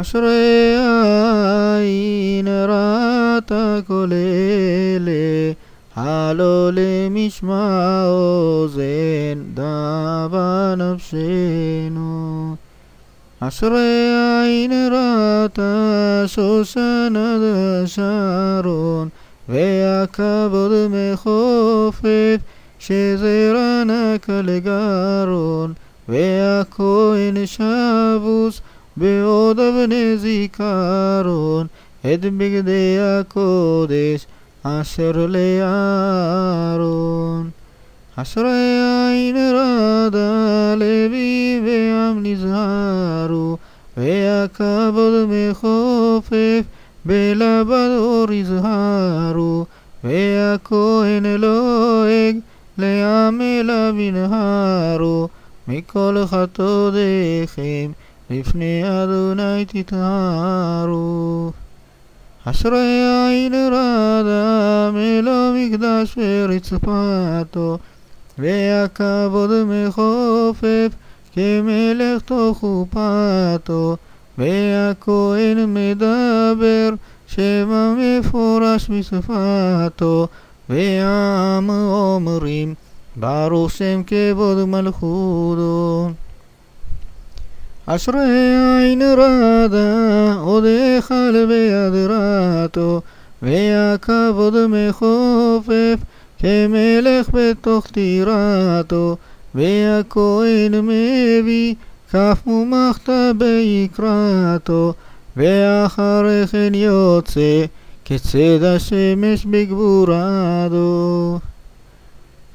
אשרי עין ראתה כל אלה, הלא למשמע אוזן דבה נפשנו. אשרי עין ראתה שושנה דשרון, והכבוד מחופף שזרע נקה לגרון, והכהן שבוס בעוד אבני זיכרון, את בגדי הקודש אשר לאהרון. אשרי עין רדה לוי ועם נזהרו, והכבוד מחופף בלבד אור יזהרו, והכהן לועג לעם אליו ינהרו, מכל חטאותיכם לפני אדוני תטהרו. אשרי עין רדה מלוא מקדש ורצפתו, והכבוד מחופף כמלך תוך חופתו, והכהן מדבר שמע מפורש בשפתו, והעם אומרים ברוך שם כבוד מלכותו. אשרי עין רדה עוד היכל בהדרתו, והכבוד מחופף כמלך בתוך טירתו, והכהן מביא כף ומחתה ביקרתו, ואחרי כן יוצא כצד השמש בגבורתו.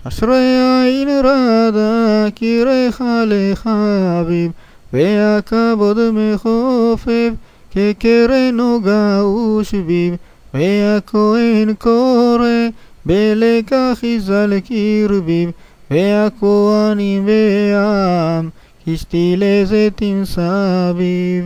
אשרי עין רדה קירך לחביב, והכבוד מחופף כקרן נוגה ושביב, והכהן קורא בלקח יזל קרביב, והכהנים והעם כשתיל זיתים סביב.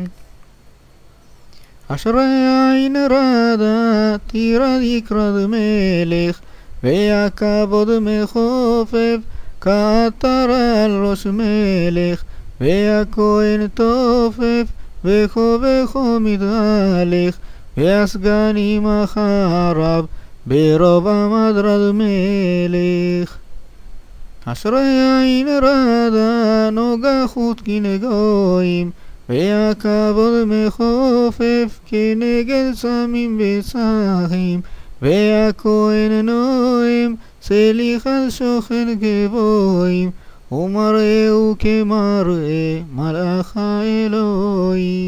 אשרי עין רדה תירד יקרד מלך, והכבוד מחופף כעטר על ראש מלך, והכהן תופף וכה וכה מתהלך, והסגנים אחריו ברוב עמד רד מלך. אשרי עין רדה נוגה חוט כנגויים, והכבוד מחופף כנגד סמים וצחים, והכהן נואם סליח על שוכן גבוהים, ומראהו כמראה מלאך האלוהים.